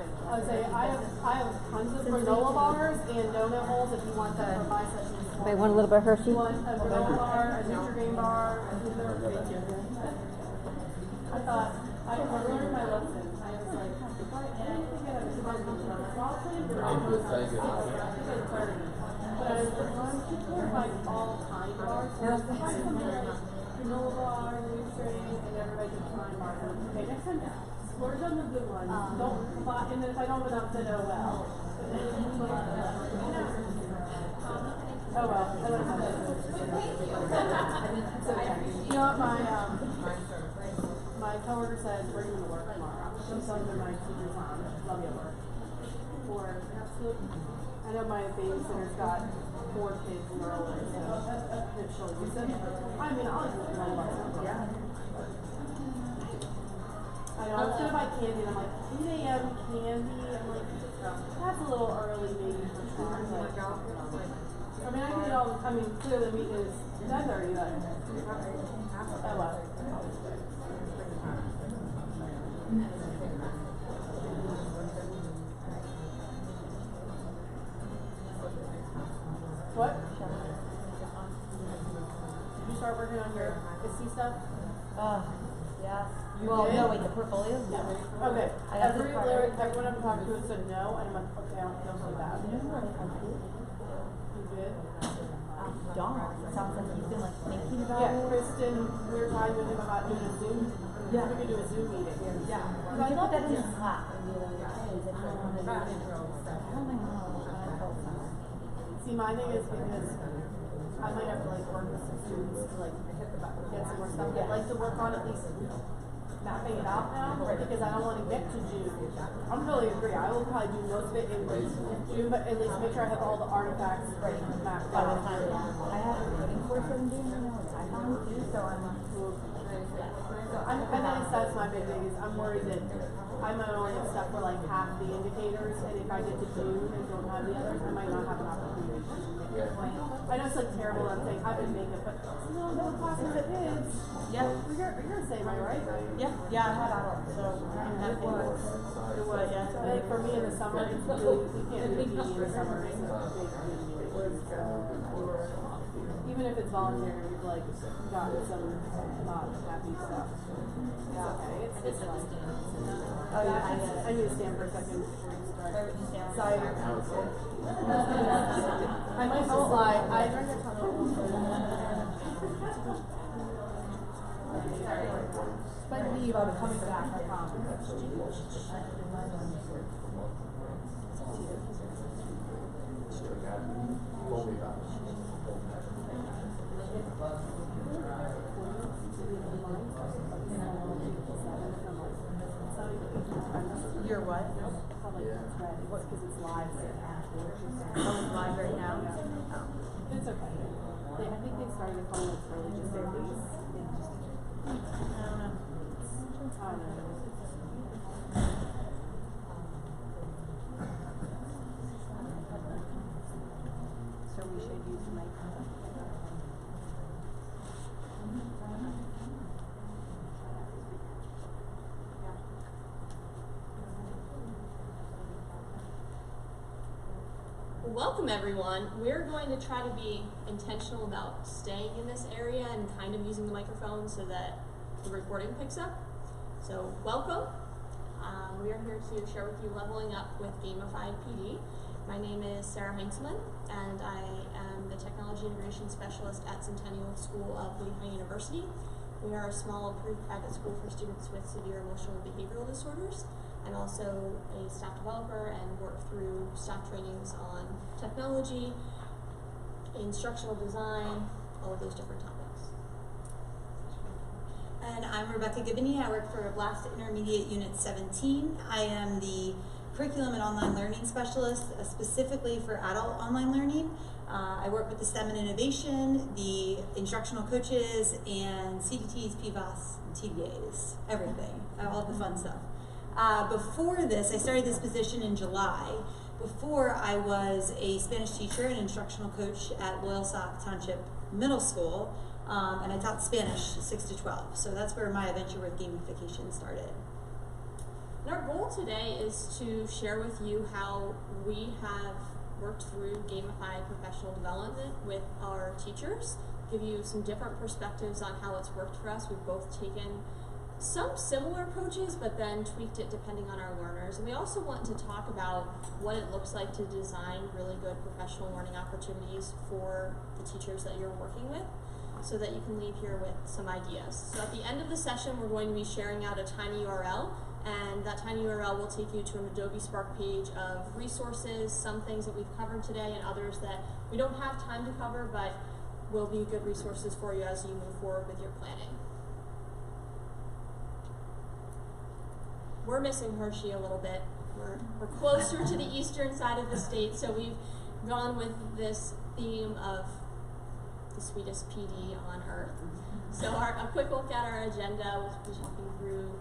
I would say I have tons of granola bars and donut holes if you want that for my session. They want a little bit of Hershey? You want a granola bar, a Nutrigrain bar, I thought, I learned my lesson. I was like, and I think I have a smart bunch of my wall plane, but I was like, but I was like, well, I'm like all kind bars. So I was like, granola bar, Nutrigrain, and everybody can find bar. Okay, next time, splurge on the good ones. Don't buy, and then if I don't have enough, then oh well. Oh well, I don't know. It's okay. You know what, my coworker said, bring them to work tomorrow. She's telling them my teacher's on. Love you at work. I know my babysitter's got 4 kids in her older, so if she'll use them. I mean, I'll use them all myself. Yeah. I know, I was gonna buy candy and I'm like, 8 a.m. candy? I'm like, that's a little early maybe for sure. I mean, I can get all, I mean, clearly the meat is 10:30, but oh well. What? Did you start working on your ISTE stuff? Yeah. Well, no, wait, the portfolio? Yeah. Okay. Everyone I've talked to has said no, and I'm like, okay, I don't feel so bad. You good? Darn. Sounds like you've been like thinking about it. Yeah, Kristen, we were talking with him about doing a Zoom. Yeah. We could do a Zoom meeting. Yeah. You can put that in Slack and be like, hey, is it I don't know. See, my thing is because I might have to like work with some students to like get some more stuff. I'd like to work on at least mapping it out now, because I don't want to get to June. I'm totally agree. I will probably do most of it in June, but at least make sure I have all the artifacts mapped out. I have a coding course I'm doing right now with Icon too, so I'm at least that's my big thing is I'm worried that I might only have stuff for like half the indicators, and if I get to June and don't have the others, I might not have an opportunity. I know it's like terrible I'm saying I've been makeup, but no classes at kids. Yeah. You're the same, right? Yeah, I had adults, so it was, yeah. Like for me in the summer, it's really, you can't do PD in the summer. It's a big even if it's voluntary, we've like gotten some not happy stuff. It's okay. It's fine. Oh yeah, I need to stand for a second. So I might just lie. I learned a ton of me about coming back, I promise. You're what? What? Because it's live. Oh, it's live right now? Oh. It's okay. I think they started calling it early just their base. I don't know. So we should use the mic. Welcome everyone. We're going to try to be intentional about staying in this area and kind of using the microphone so that the recording picks up. So welcome. We are here to share with you Leveling Up with Gamified PD. My name is Sarah Heinzman, and I am the Technology Integration Specialist at Centennial School of Lehigh University. We are a small approved private school for students with severe emotional and behavioral disorders. I'm also a staff developer and work through staff trainings on technology, instructional design, all of those different topics. And I'm Rebecca Gibney. I work for Blast Intermediate Unit 17. I am the Curriculum and Online Learning Specialist, specifically for adult online learning. I work with the STEM and Innovation, the instructional coaches, and CDTs, PVAS, and TDAs, everything, all the fun stuff. Before this, I started this position in July. Before, I was a Spanish teacher and instructional coach at Loyalsock Township Middle School, and I taught Spanish 6 to 12. So that's where my adventure with gamification started. And our goal today is to share with you how we have worked through gamified professional development with our teachers, give you some different perspectives on how it's worked for us. We've both taken some similar approaches, but then tweaked it depending on our learners. And we also want to talk about what it looks like to design really good professional learning opportunities for the teachers that you're working with, so that you can leave here with some ideas. So at the end of the session, we're going to be sharing out a tiny URL, and that tiny URL will take you to an Adobe Spark page of resources, some things that we've covered today and others that we don't have time to cover, but will be good resources for you as you move forward with your planning. We're missing Hershey a little bit. We're closer to the eastern side of the state, so we've gone with this theme of the sweetest PD on earth. So a quick look at our agenda, we'll be talking through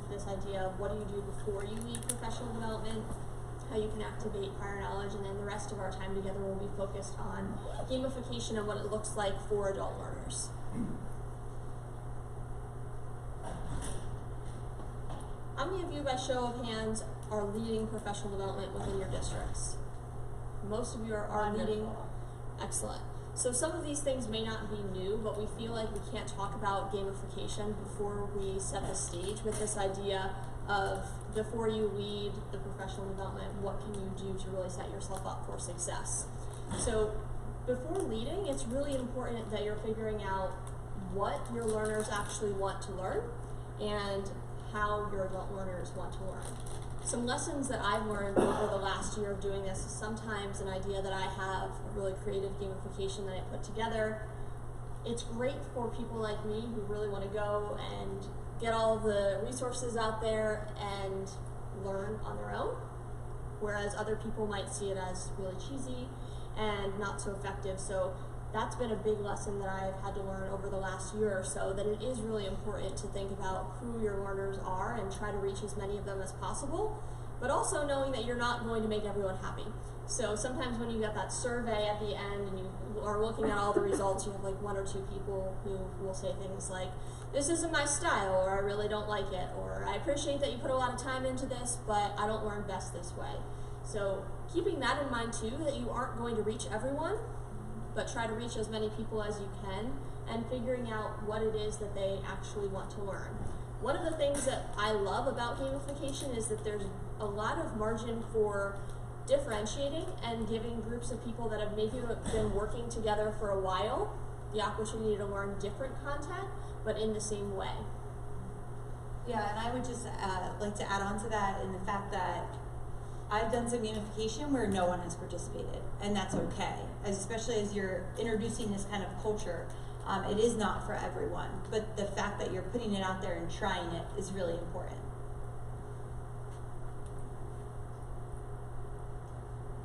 this idea of what do you do before you lead professional development, how you can activate prior knowledge, and then the rest of our time together will be focused on gamification and what it looks like for adult learners. How many of you, by show of hands, are leading professional development within your districts? Most of you are leading. Excellent. So some of these things may not be new, but we feel like we can't talk about gamification before we set the stage with this idea of, before you lead the professional development, what can you do to really set yourself up for success? So before leading, it's really important that you're figuring out what your learners actually want to learn and how your adult learners want to learn. Some lessons that I've learned over the last year of doing this is sometimes an idea that I have, a really creative gamification that I put together. It's great for people like me who really want to go and get all the resources out there and learn on their own, whereas other people might see it as really cheesy and not so effective. So that's been a big lesson that I've had to learn over the last year or so, that it is really important to think about who your learners are and try to reach as many of them as possible, but also knowing that you're not going to make everyone happy. So sometimes when you get that survey at the end and you are looking at all the results, you have like one or two people who will say things like, this isn't my style, or I really don't like it, or I appreciate that you put a lot of time into this, but I don't learn best this way. So keeping that in mind too, that you aren't going to reach everyone, but try to reach as many people as you can, and figuring out what it is that they actually want to learn. One of the things that I love about gamification is that there's a lot of margin for differentiating and giving groups of people that have maybe been working together for a while the opportunity to learn different content, but in the same way. Yeah, and I would just like to add on to that in the fact that I've done some gamification where no one has participated, and that's okay, especially as you're introducing this kind of culture. It is not for everyone, but the fact that you're putting it out there and trying it is really important.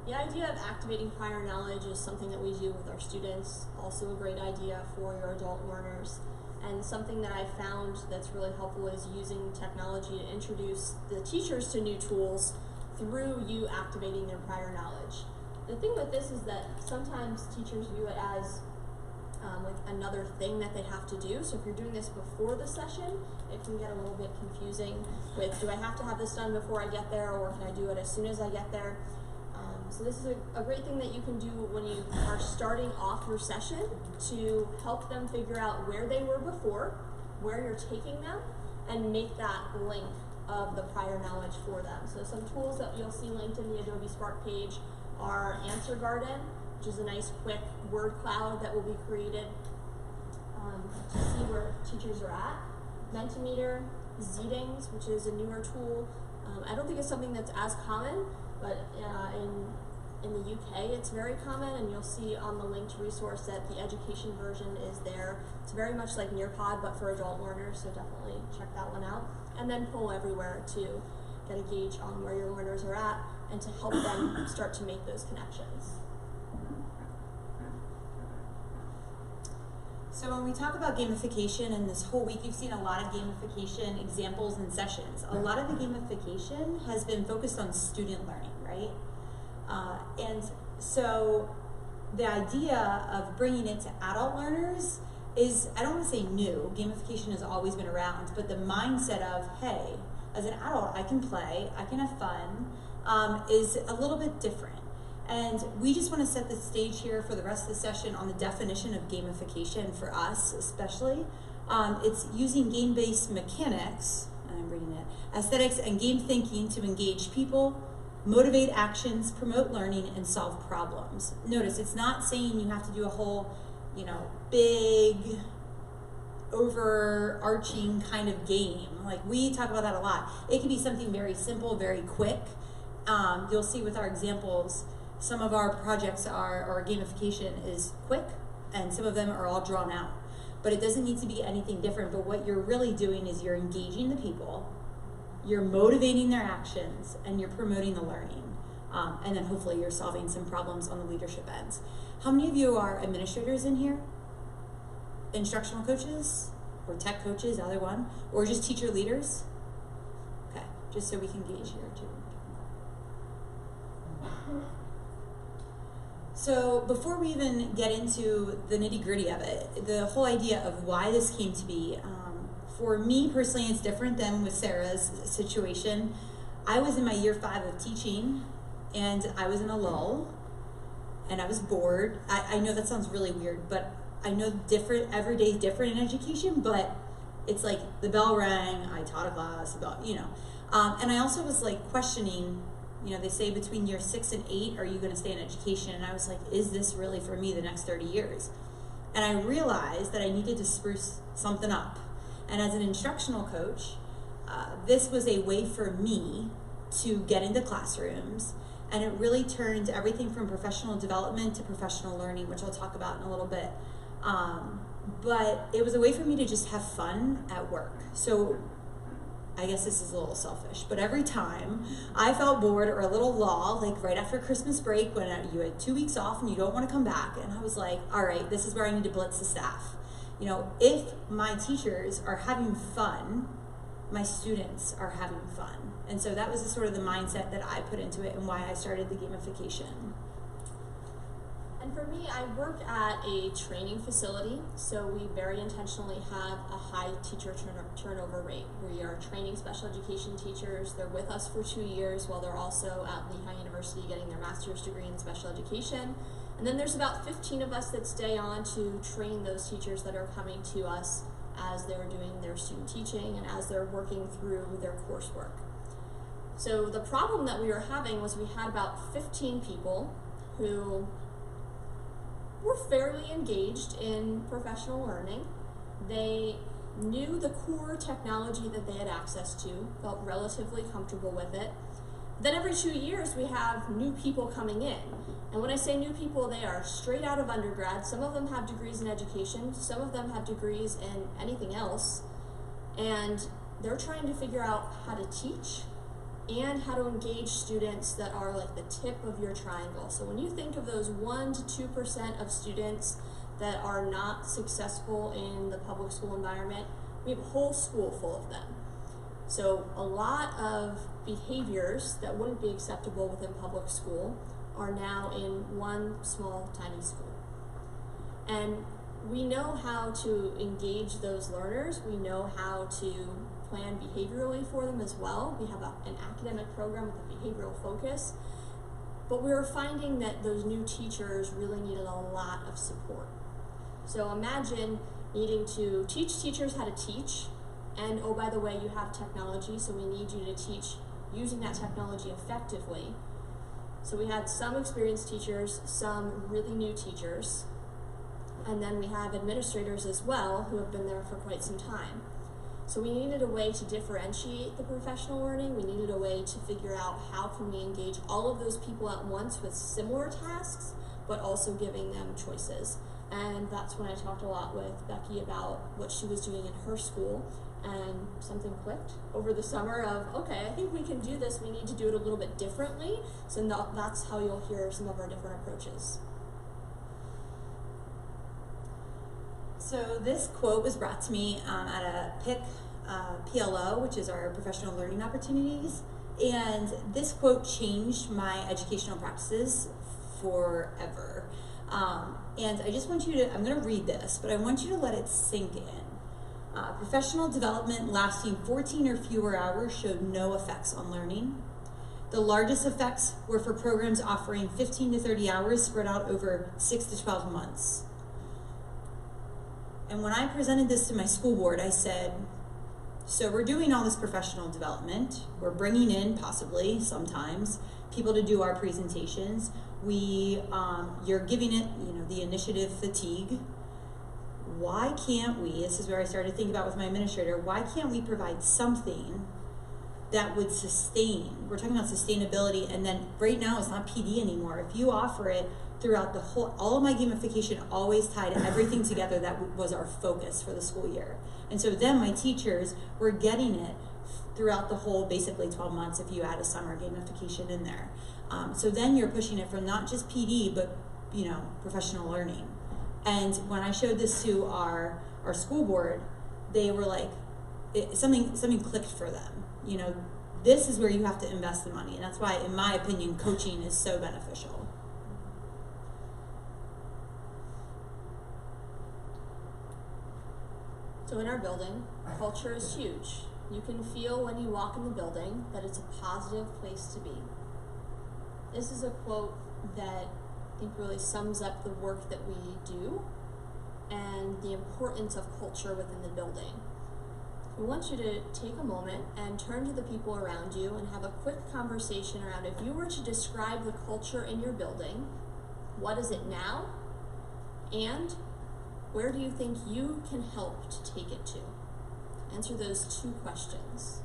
The idea of activating prior knowledge is something that we do with our students, also a great idea for your adult learners. And something that I've found that's really helpful is using technology to introduce the teachers to new tools through you activating their prior knowledge. The thing with this is that sometimes teachers view it as like another thing that they have to do. So if you're doing this before the session, it can get a little bit confusing with, do I have to have this done before I get there, or can I do it as soon as I get there? So this is a great thing that you can do when you are starting off your session to help them figure out where they were before, where you're taking them, and make that link of the prior knowledge for them. So some tools that you'll see linked in the Adobe Spark page are Answer Garden, which is a nice quick word cloud that will be created to see where teachers are at. Mentimeter, Zedings, which is a newer tool. I don't think it's something that's as common, but in the UK it's very common, and you'll see on the linked resource that the education version is there. It's very much like Nearpod, but for adult learners, so definitely check that one out. And then Poll Everywhere to get a gauge on where your learners are at and to help them start to make those connections. So when we talk about gamification, and this whole week you've seen a lot of gamification examples and sessions. A lot of the gamification has been focused on student learning, right? And so the idea of bringing it to adult learners is, I don't want to say new, gamification has always been around, but the mindset of, hey, as an adult, I can play, I can have fun, is a little bit different. And we just want to set the stage here for the rest of the session on the definition of gamification for us, especially. It's using game-based mechanics, and I'm reading it, aesthetics and game thinking to engage people, motivate actions, promote learning, and solve problems. Notice, it's not saying you have to do a whole, big, overarching kind of game. Like, we talk about that a lot. It can be something very simple, very quick. You'll see with our examples, some of our projects or gamification is quick, and some of them are all drawn out. But it doesn't need to be anything different. But what you're really doing is you're engaging the people, you're motivating their actions, and you're promoting the learning. And then hopefully you're solving some problems on the leadership ends. How many of you are administrators in here? Instructional coaches? Or tech coaches, either one? Or just teacher leaders? Okay, just so we can gauge here too. So before we even get into the nitty-gritty of it, the whole idea of why this came to be, for me personally, it's different than with Sarah's situation. I was in my year 5 of teaching, and I was in a lull, and I was bored. I know that sounds really weird, but I know every day is different in education, but it's like the bell rang, I taught a class about, and I also was like questioning, they say between year 6 and 8, are you going to stay in education? And I was like, is this really for me the next 30 years? And I realized that I needed to spruce something up. And as an instructional coach, this was a way for me to get into classrooms. And it really turned everything from professional development to professional learning, which I'll talk about in a little bit. But it was a way for me to just have fun at work. So I guess this is a little selfish, but every time I felt bored or a little lull, like right after Christmas break when you had 2 weeks off and you don't want to come back, and I was like, all right, this is where I need to blitz the staff. If my teachers are having fun, my students are having fun. And so that was the sort of the mindset that I put into it and why I started the gamification. And for me, I work at a training facility, so we very intentionally have a high teacher turnover rate. We are training special education teachers. They're with us for 2 years while they're also at Lehigh University getting their master's degree in special education. And then there's about 15 of us that stay on to train those teachers that are coming to us as they're doing their student teaching and as they're working through their coursework. So the problem that we were having was we had about 15 people who were fairly engaged in professional learning. They knew the core technology that they had access to, felt relatively comfortable with it. Then every 2 years we have new people coming in. And when I say new people, they are straight out of undergrad. Some of them have degrees in education, some of them have degrees in anything else. And they're trying to figure out how to teach and how to engage students that are like the tip of your triangle. So when you think of those 1 to 2% of students that are not successful in the public school environment, we have a whole school full of them. So a lot of behaviors that wouldn't be acceptable within public school are now in one small, tiny school. And we know how to engage those learners. We know how to plan behaviorally for them as well. We have an academic program with a behavioral focus, but we were finding that those new teachers really needed a lot of support. So imagine needing to teach teachers how to teach, and oh, by the way, you have technology, so we need you to teach using that technology effectively. So we had some experienced teachers, some really new teachers, and then we have administrators as well who have been there for quite some time. So we needed a way to differentiate the professional learning. We needed a way to figure out how can we engage all of those people at once with similar tasks, but also giving them choices. And that's when I talked a lot with Becky about what she was doing in her school, and something clicked over the summer of, okay, I think we can do this. We need to do it a little bit differently. So that's how you'll hear some of our different approaches. So this quote was brought to me at a PIC PLO, which is our professional learning opportunities. And this quote changed my educational practices forever. And I just want you to, I'm going to read this, but I want you to let it sink in. Professional development lasting 14 or fewer hours showed no effects on learning. The largest effects were for programs offering 15 to 30 hours spread out over 6 to 12 months. And when I presented this to my school board, I said, so we're doing all this professional development. We're bringing in, possibly, sometimes, people to do our presentations. You're giving it, the initiative fatigue. Why can't we, this is where I started thinking about with my administrator, why can't we provide something that would sustain? We're talking about sustainability, and then right now it's not PD anymore. If you offer it throughout the whole, all of my gamification always tied everything together. That was our focus for the school year. And so then my teachers were getting it throughout the whole, basically 12 months if you add a summer gamification in there. So then you're pushing it from not just PD, but professional learning. And when I showed this to our school board, they were like, something clicked for them. This is where you have to invest the money. And that's why, in my opinion, coaching is so beneficial. So in our building, culture is huge. You can feel when you walk in the building that it's a positive place to be. This is a quote that I think really sums up the work that we do and the importance of culture within the building. We want you to take a moment and turn to the people around you and have a quick conversation around, if you were to describe the culture in your building, what is it now? And where do you think you can help to take it to? Answer those 2 questions.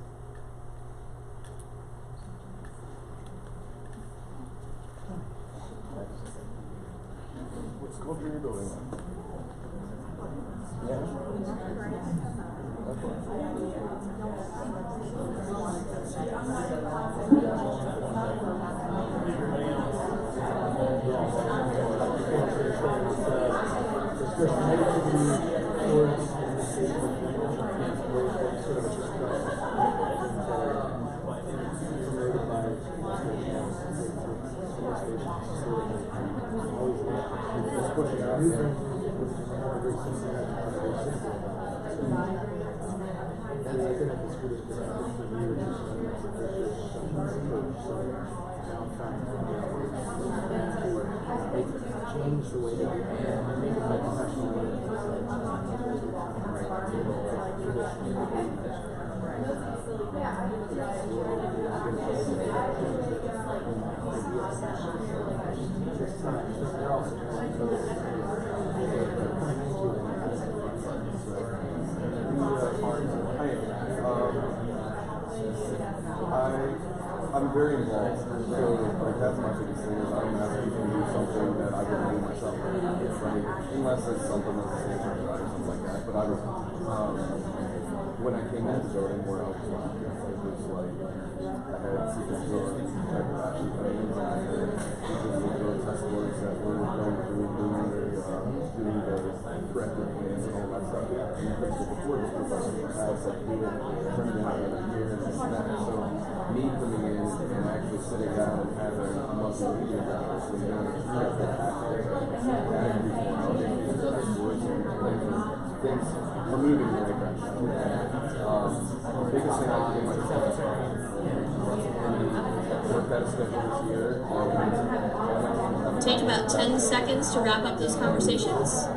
What's the culture in your building? Change the way that we make it more professional. I'm very involved, so that's my biggest thing is I don't ask people to do something that I wouldn't do myself, right? Unless it's something that's the same or something like that. But when I came into the building where I was like, it was like I had secret store type of action plans, and I had the test works that we were going through doing the corrective plans and all that stuff. And the principal before this professor has like do it, turn it in every year and this and that. So me coming in and actually sitting down and having a monthly meeting about this and doing it that active things are moving in the right direction. The biggest thing I can do myself work that schedule this year. Take about 10 seconds to wrap up those conversations.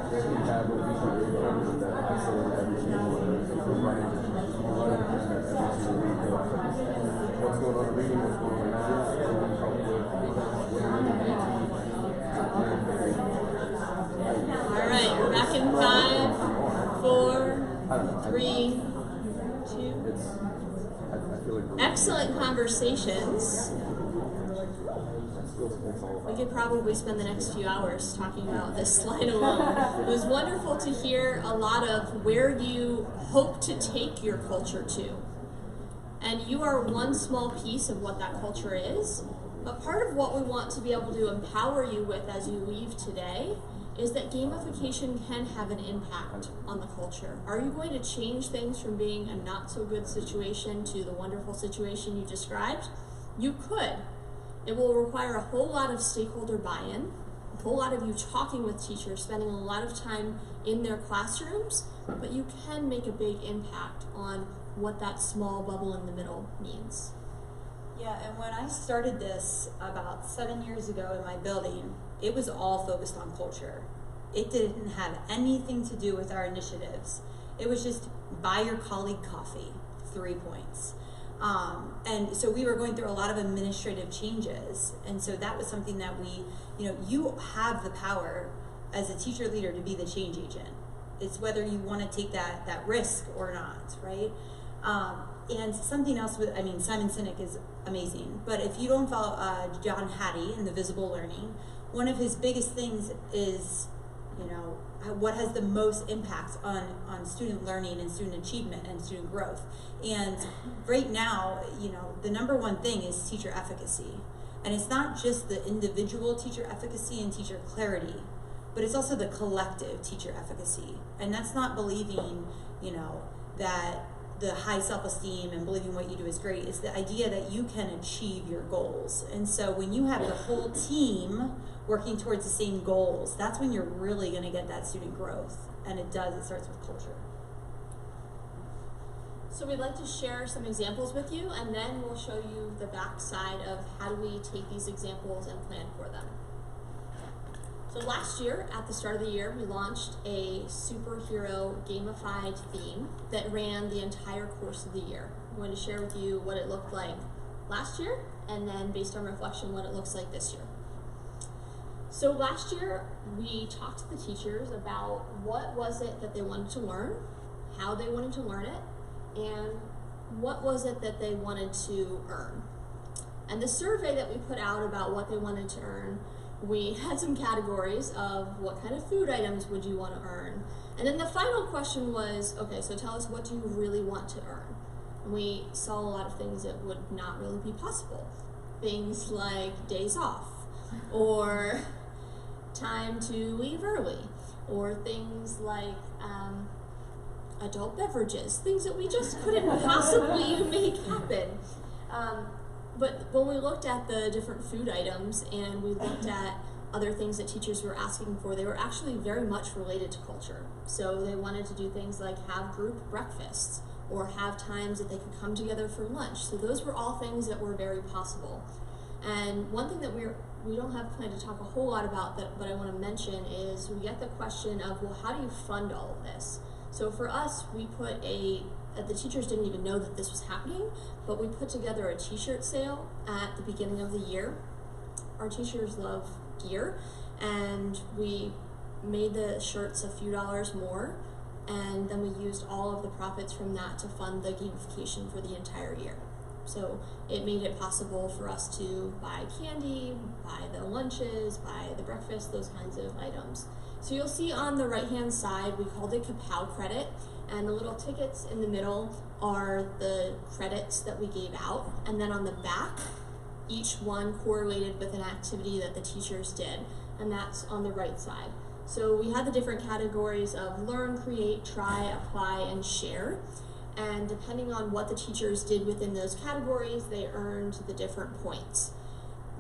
What's going on in reading, what's going on in math, All right, we're back in 5, 4, 3, 2. Excellent conversations. We could probably spend the next few hours talking about this slide alone. It was wonderful to hear a lot of where you hope to take your culture to. And you are one small piece of what that culture is. But part of what we want to be able to empower you with as you leave today is that gamification can have an impact on the culture. Are you going to change things from being a not so good situation to the wonderful situation you described? You could. It will require a whole lot of stakeholder buy-in. a whole lot of you talking with teachers, spending a lot of time in their classrooms, but you can make a big impact on what that small bubble in the middle means. Yeah, and when I started this about 7 years ago in my building, it was all focused on culture. It didn't have anything to do with our initiatives. It was just buy your colleague coffee, 3 points. And so we were going through a lot of administrative changes. And so that was something that you have the power as a teacher leader to be the change agent. It's whether you want to take that risk or not, right? And something else Simon Sinek is amazing, but if you don't follow John Hattie in the Visible Learning, one of his biggest things is, what has the most impact on student learning and student achievement and student growth. And right now, the number one thing is teacher efficacy. And it's not just the individual teacher efficacy and teacher clarity, but it's also the collective teacher efficacy. And that's not believing, that the high self-esteem and believing what you do is great. It's the idea that you can achieve your goals. And so when you have the whole team working towards the same goals, that's when you're really going to get that student growth. And it starts with culture. So we'd like to share some examples with you, and then we'll show you the back side of how do we take these examples and plan for them. So last year, at the start of the year, we launched a superhero gamified theme that ran the entire course of the year. I'm going to share with you what it looked like last year, and then based on reflection, what it looks like this year. So last year, we talked to the teachers about what was it that they wanted to learn, how they wanted to learn it, and what was it that they wanted to earn. And the survey that we put out about what they wanted to earn, we had some categories of what kind of food items would you want to earn. And then the final question was, okay, so tell us, what do you really want to earn? And we saw a lot of things that would not really be possible. Things like days off, or time to leave early, or things like adult beverages, things that we just couldn't possibly make happen. But when we looked at the different food items and we looked at other things that teachers were asking for, they were actually very much related to culture. So they wanted to do things like have group breakfasts or have times that they could come together for lunch. So those were all things that were very possible. And one thing that we don't have planned to talk a whole lot about, but I want to mention is we get the question of, well, how do you fund all of this? So for us, we put the teachers didn't even know that this was happening, but we put together a t-shirt sale at the beginning of the year. Our teachers love gear, and we made the shirts a few dollars more, and then we used all of the profits from that to fund the gamification for the entire year. So it made it possible for us to buy candy, buy the lunches, buy the breakfast, those kinds of items. So you'll see on the right-hand side, we called it Kapow credit, and the little tickets in the middle are the credits that we gave out. And then on the back, each one correlated with an activity that the teachers did, and that's on the right side. So we had the different categories of learn, create, try, apply, and share. And depending on what the teachers did within those categories, they earned the different points.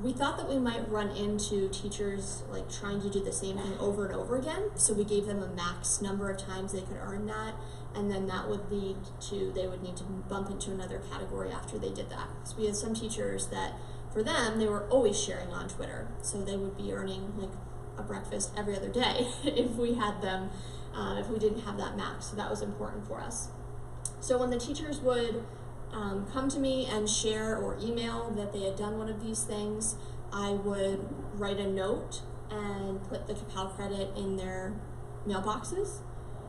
We thought that we might run into teachers like trying to do the same thing over and over again, so we gave them a max number of times they could earn that, and then that would lead to, they would need to bump into another category after they did that. So we had some teachers that, for them, they were always sharing on Twitter, so they would be earning like a breakfast every other day if we had them, if we didn't have that max, so that was important for us. So when the teachers would come to me and share or email that they had done one of these things, I would write a note and put the Kapow credit in their mailboxes.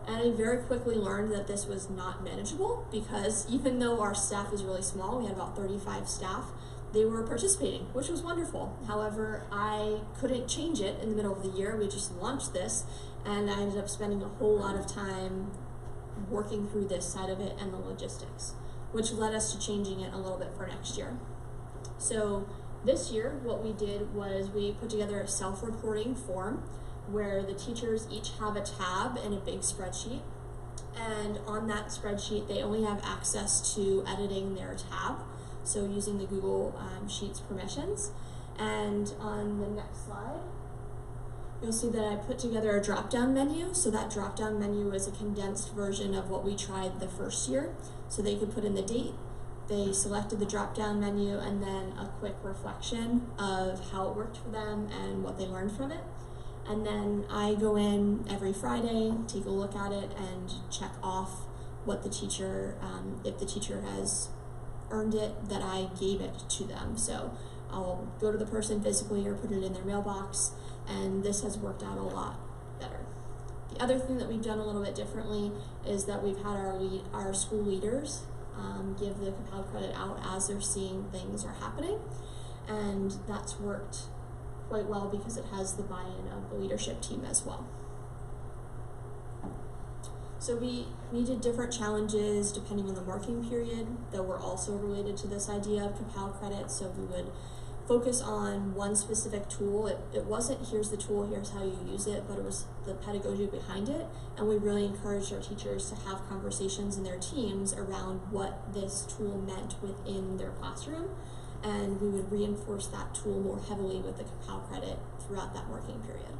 And I very quickly learned that this was not manageable, because even though our staff is really small, we had about 35 staff, they were participating, which was wonderful. However, I couldn't change it in the middle of the year. We just launched this, and I ended up spending a whole lot of time working through this side of it and the logistics, which led us to changing it a little bit for next year. So this year, what we did was we put together a self-reporting form where the teachers each have a tab in a big spreadsheet, and on that spreadsheet they only have access to editing their tab, so using the Google Sheets permissions. And on the next slide, you'll see that I put together a drop-down menu. So that drop-down menu is a condensed version of what we tried the first year. So they could put in the date, they selected the drop-down menu, and then a quick reflection of how it worked for them and what they learned from it. And then I go in every Friday, take a look at it, and check off what the teacher, if the teacher has earned it, that I gave it to them. So I'll go to the person physically or put it in their mailbox, and this has worked out a lot better. The other thing that we've done a little bit differently is that we've had our school leaders give the Capel credit out as they're seeing things are happening, and that's worked quite well because it has the buy-in of the leadership team as well. So we did different challenges depending on the marking period that were also related to this idea of Capel credit. So we would focus on one specific tool. It wasn't here's the tool, here's how you use it, but it was the pedagogy behind it. And we really encouraged our teachers to have conversations in their teams around what this tool meant within their classroom. And we would reinforce that tool more heavily with the Capel credit throughout that marking period.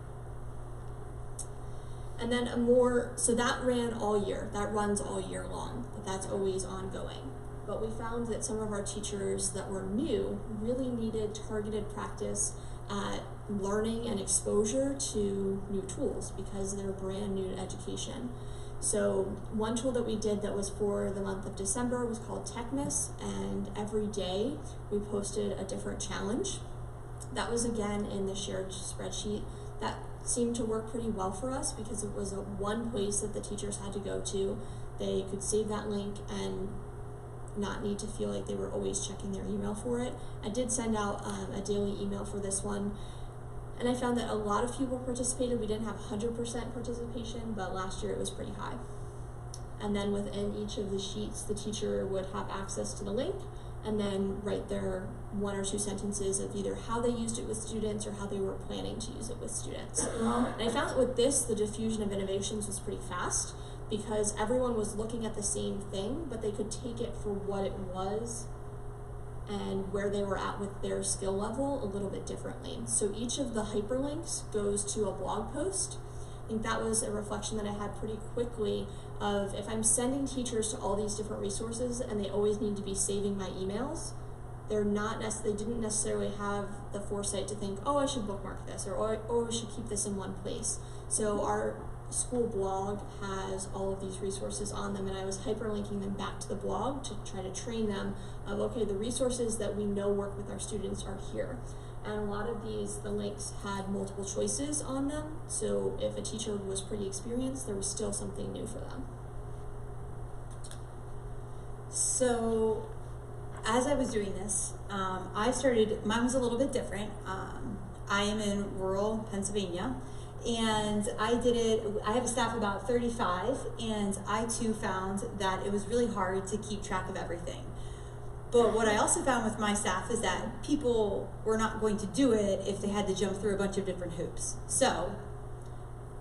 And then so that ran all year, that runs all year long, but that's always ongoing. But we found that some of our teachers that were new really needed targeted practice at learning and exposure to new tools because they're brand new to education. So one tool that we did that was for the month of December was called TechMiss, and every day we posted a different challenge. That was again in the shared spreadsheet. That seemed to work pretty well for us because it was one place that the teachers had to go to. They could save that link and not need to feel like they were always checking their email for it. I did send out a daily email for this one, and I found that a lot of people participated. We didn't have 100% participation, but last year it was pretty high. And then within each of the sheets, the teacher would have access to the link and then write their 1 or 2 sentences of either how they used it with students or how they were planning to use it with students. And I found that with this, the diffusion of innovations was pretty fast because everyone was looking at the same thing, but they could take it for what it was and where they were at with their skill level a little bit differently. So each of the hyperlinks goes to a blog post. I think that was a reflection that I had pretty quickly of if I'm sending teachers to all these different resources and they always need to be saving my emails, they didn't necessarily have the foresight to think, oh, I should bookmark this, or oh, I should keep this in one place. So our school blog has all of these resources on them, and I was hyperlinking them back to the blog to try to train them of, okay, the resources that we know work with our students are here. And a lot of these, the links had multiple choices on them, so if a teacher was pretty experienced, there was still something new for them. So as I was doing this, mine was a little bit different. I am in rural Pennsylvania, and I have a staff of about 35, and I too found that it was really hard to keep track of everything. But what I also found with my staff is that people were not going to do it if they had to jump through a bunch of different hoops. So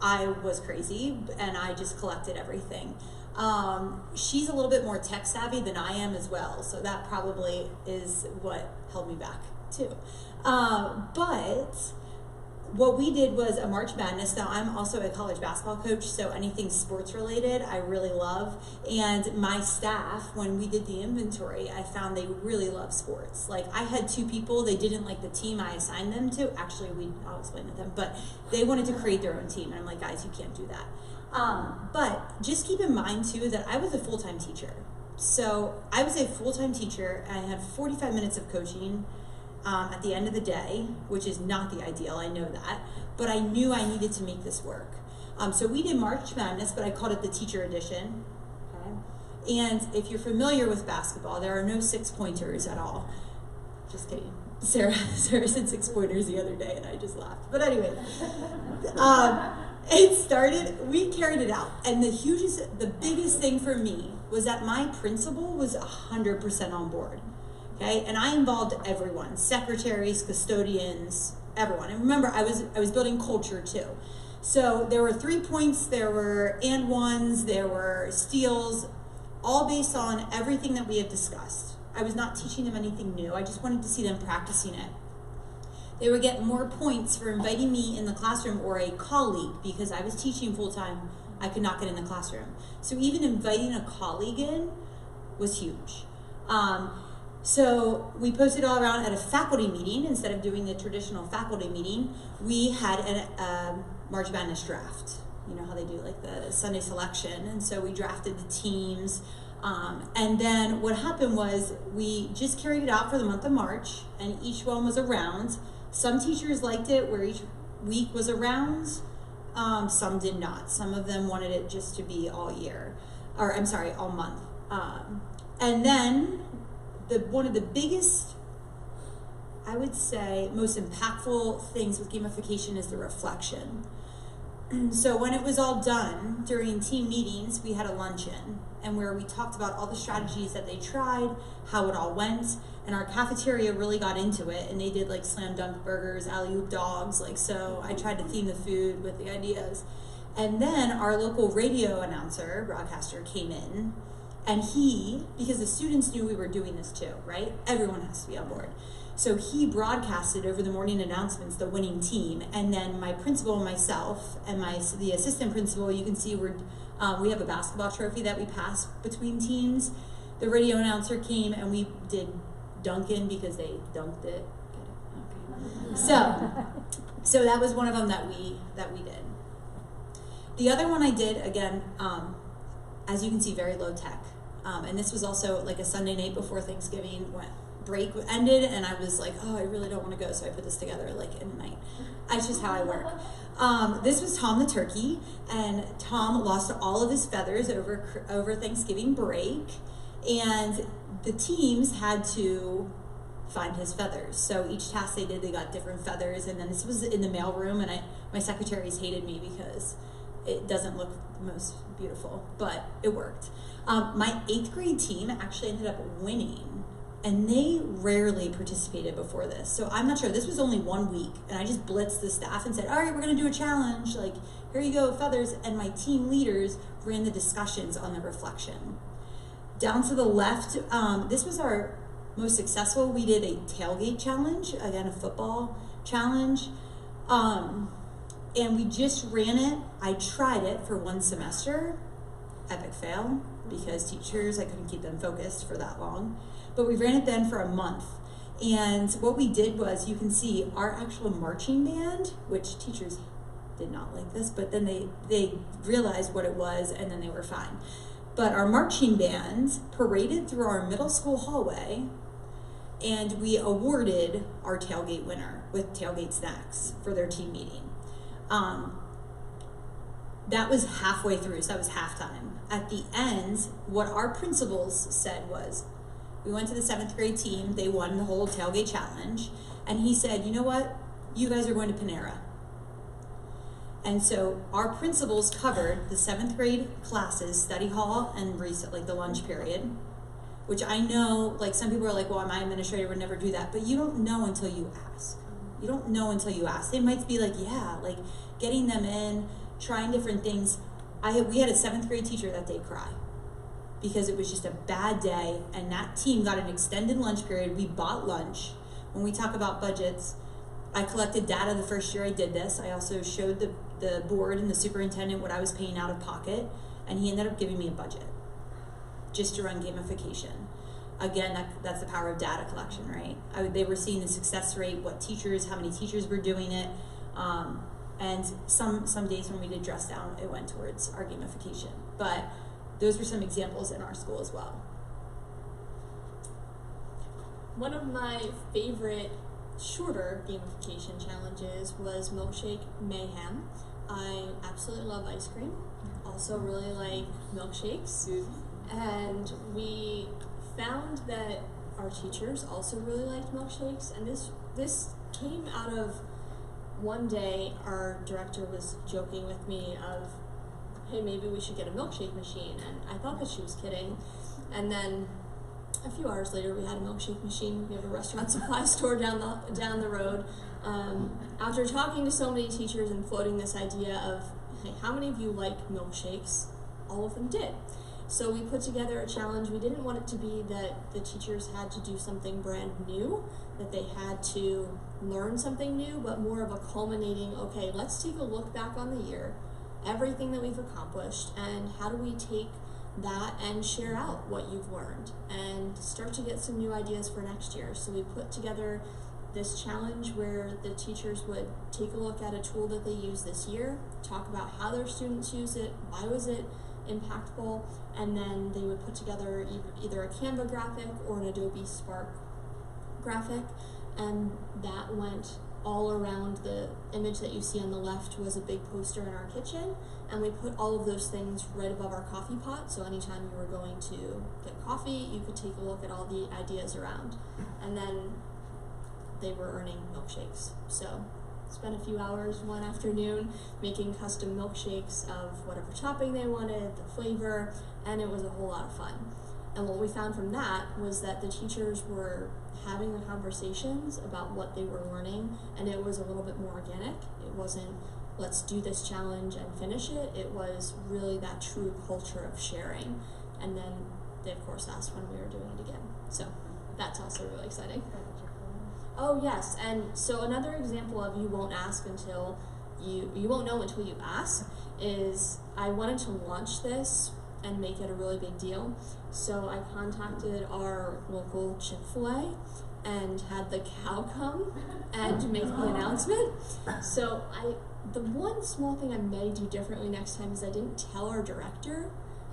I was crazy, and I just collected everything. She's a little bit more tech savvy than I am as well, so that probably is what held me back too. But what we did was a March Madness. Now, I'm also a college basketball coach, so anything sports related I really love. And my staff, when we did the inventory, I found they really love sports. Like, I had 2 people, they didn't like the team I assigned them to. Actually, I'll explain to them, but they wanted to create their own team. And I'm like, guys, you can't do that. But just keep in mind too that I was a full-time teacher. So I was a full-time teacher, and I had 45 minutes of coaching at the end of the day, which is not the ideal, I know that, but I knew I needed to make this work. So we did March Madness, but I called it the teacher edition. Okay? And if you're familiar with basketball, there are no 6-pointers at all. Just kidding. Sarah said 6-pointers the other day, and I just laughed. But anyway, we carried it out. And the biggest thing for me was that my principal was 100% on board. Okay, and I involved everyone, secretaries, custodians, everyone. And remember, I was building culture too. So there were 3 points, there were and ones, there were steals, all based on everything that we had discussed. I was not teaching them anything new. I just wanted to see them practicing it. they would get more points for inviting me in the classroom or a colleague, because I was teaching full-time, I could not get in the classroom. So even inviting a colleague in was huge. So we posted all around at a faculty meeting. Instead of doing the traditional faculty meeting, we had a March Madness draft. You know how they do like the Sunday selection. And so we drafted the teams. And then what happened was we just carried it out for the month of March, and each one was a round. Some teachers liked it where each week was a round. Some did not. Some of them wanted it just to be all year, or I'm sorry, all month. And then one of the biggest, I would say, most impactful things with gamification is the reflection. So when it was all done, during team meetings, we had a luncheon, and where we talked about all the strategies that they tried, how it all went, and our cafeteria really got into it, and they did like slam dunk burgers, alley-oop dogs, like, so I tried to theme the food with the ideas. And then our local radio announcer, broadcaster, came in, and he, because the students knew we were doing this too, right? Everyone has to be on board. So he broadcasted over the morning announcements the winning team, and then my principal and myself and the assistant principal, you can see we have a basketball trophy that we pass between teams. The radio announcer came and we did Duncan because they dunked it. Okay. So that was one of them that we did. The other one I did, again, as you can see, very low tech. And this was also like a Sunday night before Thanksgiving when break ended, and I was like, oh, I really don't want to go, so I put this together like in a night. That's just how I work. This was Tom the turkey, and Tom lost all of his feathers over Thanksgiving break, and the teams had to find his feathers. So each task they did, they got different feathers, and then this was in the mailroom, and my secretaries hated me because it doesn't look the most beautiful, but it worked. My 8th grade team actually ended up winning, and they rarely participated before this. So I'm not sure, this was only 1 week, and I just blitzed the staff and said, all right, we're gonna do a challenge, like, here you go, feathers, and my team leaders ran the discussions on the reflection. Down to the left, this was our most successful. We did a tailgate challenge, again, a football challenge, and we just ran it. I tried it for 1 semester, epic fail, because teachers, I couldn't keep them focused for that long. But we ran it then for a month. And what we did was, you can see our actual marching band, which teachers did not like this, but then they realized what it was, and then they were fine. But our marching band paraded through our middle school hallway, and we awarded our tailgate winner with tailgate snacks for their team meeting. That was halfway through, so that was halftime. At the end, what our principals said was, we went to the 7th grade team, they won the whole tailgate challenge, and he said, you know what, you guys are going to Panera. And so our principals covered the 7th grade classes, study hall, and like the lunch period, which I know, like, some people are like, well, my administrator would never do that, but you don't know until you ask. You don't know until you ask. They might be like, yeah, like getting them in, trying different things. We had a 7th grade teacher that day cry because it was just a bad day, and that team got an extended lunch period. We bought lunch. When we talk about budgets, I collected data the first year I did this. I also showed the board and the superintendent what I was paying out of pocket, and he ended up giving me a budget just to run gamification. Again, that's the power of data collection, right? They were seeing the success rate, how many teachers were doing it, and some days when we did dress down, it went towards our gamification. But those were some examples in our school as well. One of my favorite shorter gamification challenges was Milkshake Mayhem. I absolutely love ice cream. Also really like milkshakes. And we found that our teachers also really liked milkshakes, and this came out of one day our director was joking with me of, hey, maybe we should get a milkshake machine, and I thought that she was kidding. And then a few hours later we had a milkshake machine. We have a restaurant supply store down the road. After talking to so many teachers and floating this idea of, hey, how many of you like milkshakes? All of them did. So we put together a challenge. We didn't want it to be that the teachers had to do something brand new, that they had to learn something new, but more of a culminating, okay, let's take a look back on the year, everything that we've accomplished, and how do we take that and share out what you've learned and start to get some new ideas for next year. So we put together this challenge where the teachers would take a look at a tool that they used this year, talk about how their students use it, why was it impactful, and then they would put together either a Canva graphic or an Adobe Spark graphic, and that went all around. The image that you see on the left was a big poster in our kitchen, and we put all of those things right above our coffee pot, so anytime you were going to get coffee, you could take a look at all the ideas around. And then they were earning milkshakes. So spent a few hours one afternoon making custom milkshakes of whatever topping they wanted, the flavor, and it was a whole lot of fun. And what we found from that was that the teachers were having the conversations about what they were learning, and it was a little bit more organic. It wasn't, let's do this challenge and finish it. It was really that true culture of sharing. And then they, of course, asked when we were doing it again. So that's also really exciting. Oh, yes. And so another example of you won't ask until you won't know until you ask is I wanted to launch this and make it a really big deal. So I contacted our local Chick-fil-A and had the cow come and make the announcement. So the one small thing I may do differently next time is I didn't tell our director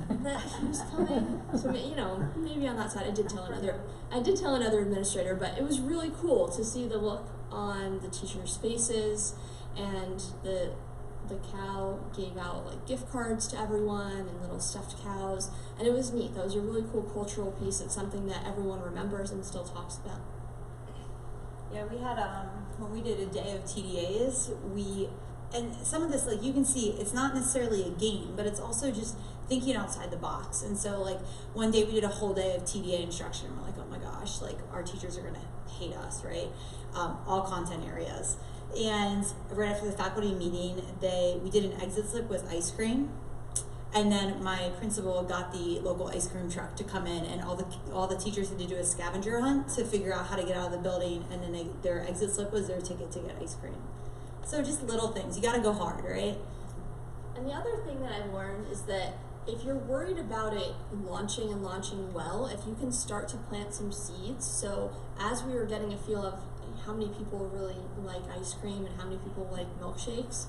that he was coming. So, you know, maybe on that side I did tell another administrator, but it was really cool to see the look on the teachers' faces, and the cow gave out like gift cards to everyone and little stuffed cows, and it was neat. That was a really cool cultural piece. It's something that everyone remembers and still talks about. Yeah, we had, when we did a day of TDAs, and some of this, like, you can see, it's not necessarily a game, but it's also just thinking outside the box. And so, like, one day we did a whole day of TDA instruction, and we're like, oh my gosh, like, our teachers are gonna hate us, right? All content areas. And right after the faculty meeting, we did an exit slip with ice cream. And then my principal got the local ice cream truck to come in, and all the teachers had to do a scavenger hunt to figure out how to get out of the building, and then their exit slip was their ticket to get ice cream. So just little things. You gotta go hard, right? And the other thing that I've learned is that if you're worried about it launching well, if you can start to plant some seeds. So as we were getting a feel of how many people really like ice cream and how many people like milkshakes,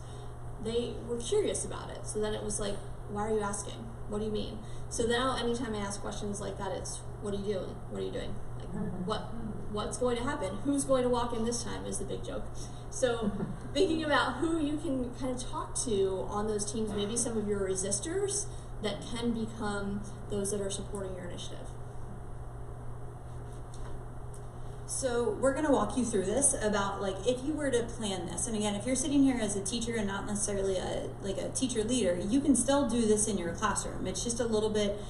they were curious about it. So then it was like, why are you asking? What do you mean? So now anytime I ask questions like that, it's, what are you doing? What are you doing? Like, what's going to happen? Who's going to walk in this time is the big joke. So thinking about who you can kind of talk to on those teams, maybe some of your resistors that can become those that are supporting your initiative. So we're going to walk you through this about, like, if you were to plan this, and again, if you're sitting here as a teacher and not necessarily a teacher leader, you can still do this in your classroom. It's just a little bit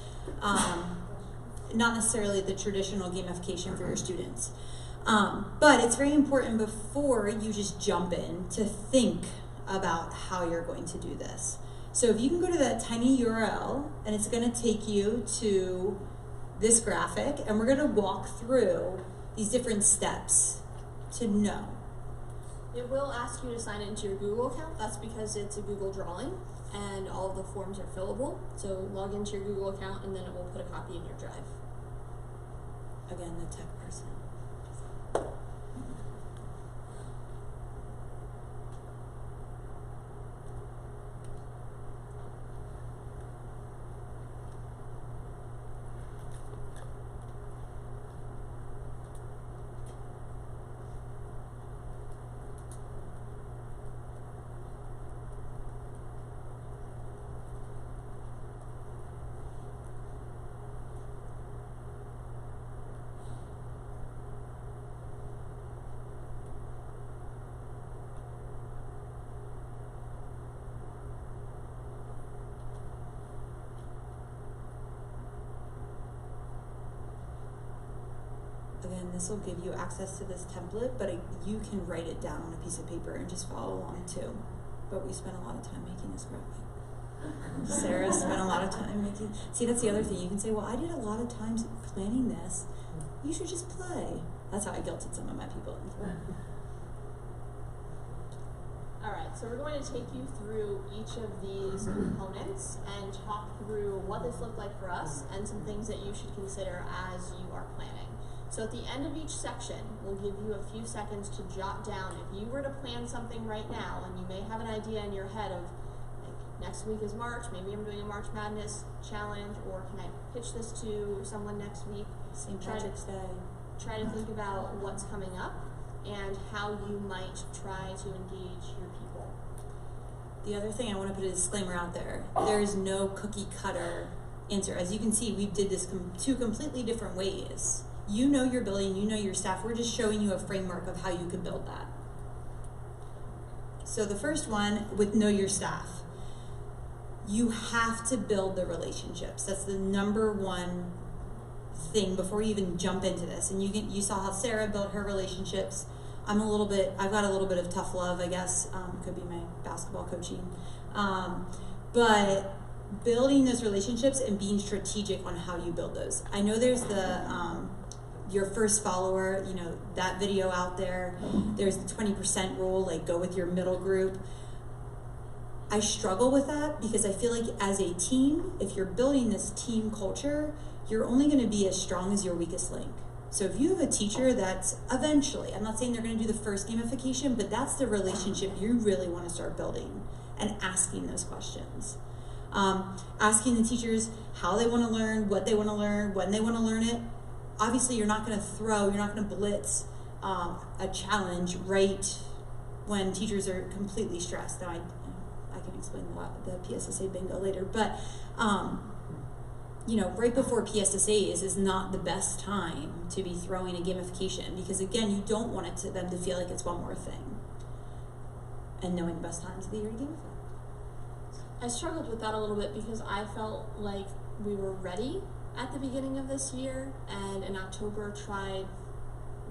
not necessarily the traditional gamification for your students. But it's very important before you just jump in to think about how you're going to do this. So if you can go to that tiny URL, and it's going to take you to this graphic, and we're going to walk through these different steps to know. It will ask you to sign into your Google account. That's because it's a Google drawing and all of the forms are fillable. So log into your Google account and then it will put a copy in your drive. Again, the tech person. Again, this will give you access to this template, but you can write it down on a piece of paper and just follow along too. But we spent a lot of time making this graphic. Sarah spent a lot of time making. See, that's the other thing. You can say, well, I did a lot of times planning this. You should just play. That's how I guilted some of my people. Alright, so we're going to take you through each of these components and talk through what this looked like for us and some things that you should consider as you are planning. So at the end of each section, we'll give you a few seconds to jot down. If you were to plan something right now, and you may have an idea in your head of, like, next week is March, maybe I'm doing a March Madness challenge, or can I pitch this to someone next week? St. Patrick's Day. Try to think about what's coming up and how you might try to engage your people. The other thing I want to put a disclaimer out there. There is no cookie cutter answer. As you can see, we did this two completely different ways. You know your building, you know your staff. We're just showing you a framework of how you can build that. So the first one, with know your staff. You have to build the relationships. That's the number one thing before you even jump into this. And you saw how Sarah built her relationships. I've got a little bit of tough love, I guess. Could be my basketball coaching. But building those relationships and being strategic on how you build those. I know there's the your first follower, you know, that video out there. There's the 20% rule, like go with your middle group. I struggle with that because I feel like as a team, if you're building this team culture, you're only going to be as strong as your weakest link. So if you have a teacher that's eventually, I'm not saying they're going to do the first gamification, but that's the relationship you really want to start building and asking those questions. Asking the teachers how they want to learn, what they want to learn, when they want to learn it. Obviously, you're not going to blitz a challenge right when teachers are completely stressed. Now, I can explain the PSSA bingo later, but you know, right before PSSAs is not the best time to be throwing a gamification because, again, you don't want them to feel like it's one more thing. And knowing the best times of the year to gamify. I struggled with that a little bit because I felt like we were ready at the beginning of this year, and in October tried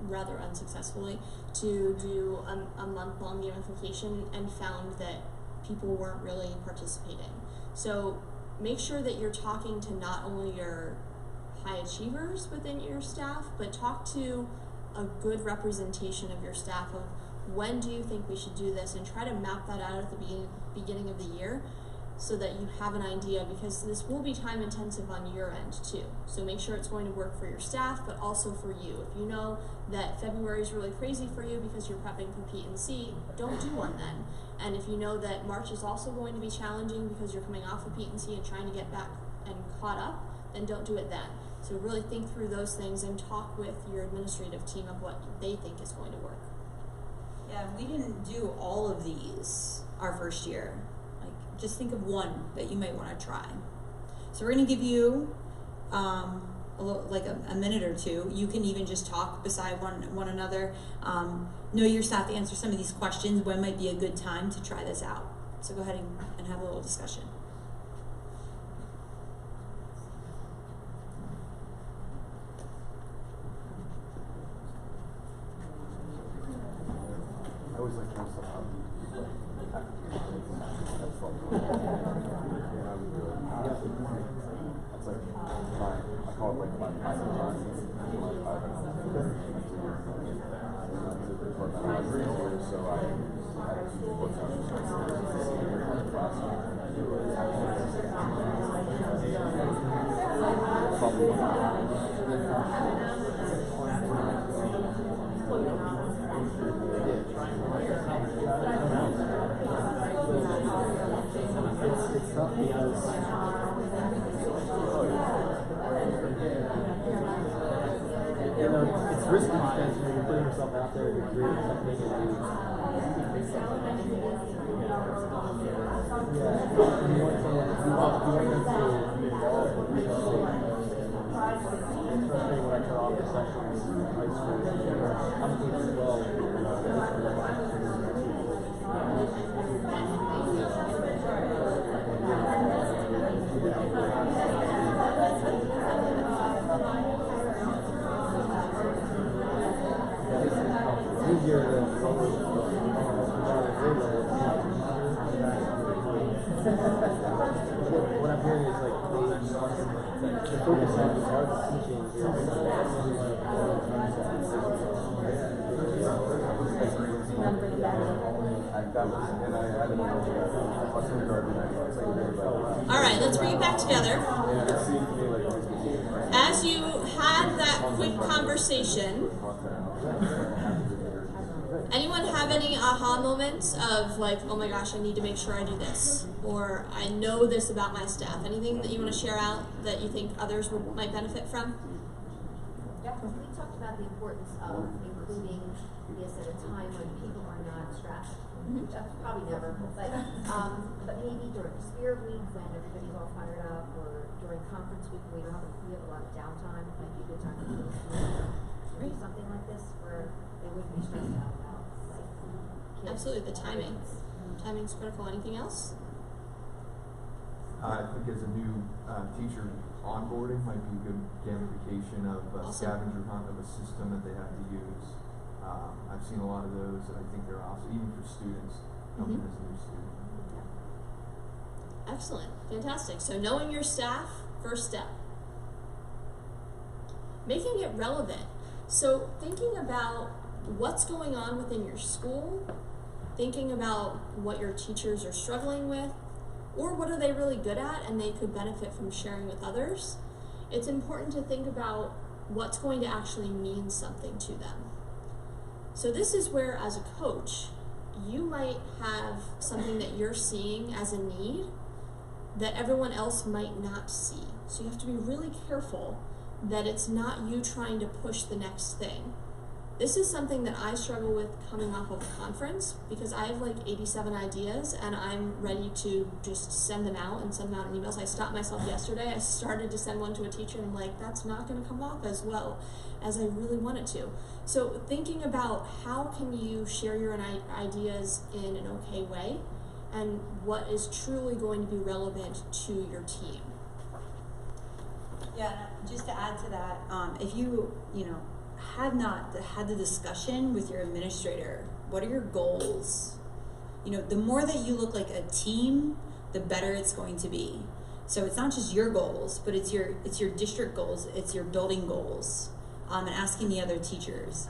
rather unsuccessfully to do a month-long gamification and found that people weren't really participating. So make sure that you're talking to not only your high achievers within your staff, but talk to a good representation of your staff of when do you think we should do this, and try to map that out at the beginning of the year so that you have an idea, because this will be time intensive on your end too. So make sure it's going to work for your staff, but also for you. If you know that February is really crazy for you because you're prepping for P&C, don't do one then. And if you know that March is also going to be challenging because you're coming off of P&C and trying to get back and caught up, then don't do it then. So really think through those things and talk with your administrative team of what they think is going to work. Yeah, we didn't do all of these our first year. Just think of one that you might want to try. So we're going to give you a minute or two. You can even just talk beside one another. Know your staff, answer some of these questions. When might be a good time to try this out? So go ahead and have a little discussion. I always like trying stuff out. That's fun. Yeah, I would do it. That's like I call it like my passive time. So I had a few books on it's tough because it's risky because you're putting yourself out there to create something and you want them to be involved with the especially when I turn off the sessions in high school. I'm thinking as well, easier than focus on how it's teaching. All right, let's bring it back together. As you had that quick conversation, anyone have any aha moments of like, oh my gosh, I need to make sure I do this, or I know this about my staff? Anything that you want to share out that you think others might benefit from? Yeah, we talked about the importance of including this at a time when people are not stressed. That's probably never, but maybe during Spirit Week when everybody's all fired up, or during conference week we have a lot of downtime. It might be a good time to do something like this where they wouldn't be stressed out about kids. Absolutely, the timing. Timing's critical. Anything else? I think as a new teacher, onboarding might be a good gamification of a scavenger hunt of a system that they have to use. I've seen a lot of those, and I think they're awesome, even for students coming as a new student. Excellent. Fantastic. So knowing your staff, first step. Making it relevant. So thinking about what's going on within your school, thinking about what your teachers are struggling with, or what are they really good at and they could benefit from sharing with others. It's important to think about what's going to actually mean something to them. So this is where, as a coach, you might have something that you're seeing as a need that everyone else might not see. So you have to be really careful that it's not you trying to push the next thing. This is something that I struggle with coming off of a conference, because I have like 87 ideas and I'm ready to just send them out in emails. I stopped myself yesterday. I started to send one to a teacher and I'm like, that's not going to come off as well as I really want it to. So thinking about how can you share your ideas in an okay way and what is truly going to be relevant to your team. Yeah, just to add to that, if you have not had the discussion with your administrator, what are your goals? The more that you look like a team, the better it's going to be. So it's not just your goals, but it's your district goals, it's your building goals, and asking the other teachers.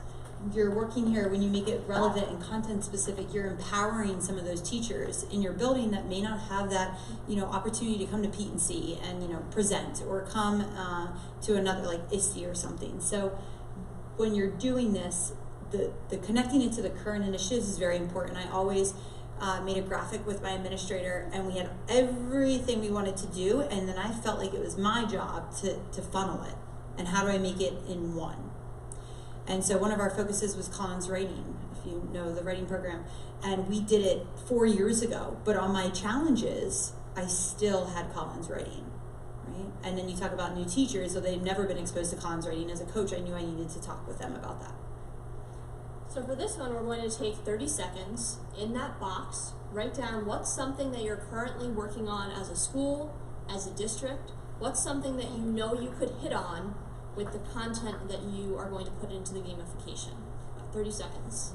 You're working here, when you make it relevant and content specific, you're empowering some of those teachers in your building that may not have that, opportunity to come to Pete and C and, present, or come to another like ISTE or something. So when you're doing this, the connecting it to the current initiatives is very important. I always made a graphic with my administrator and we had everything we wanted to do, and then I felt like it was my job to funnel it. And how do I make it in one? And so one of our focuses was Collins Writing, if you know the writing program. And we did it 4 years ago, but on my challenges, I still had Collins Writing, right? And then you talk about new teachers, so they've never been exposed to Collins Writing. As a coach, I knew I needed to talk with them about that. So for this one, we're going to take 30 seconds. In that box, write down what's something that you're currently working on as a school, as a district. What's something that you know you could hit on with the content that you are going to put into the gamification. 30 seconds.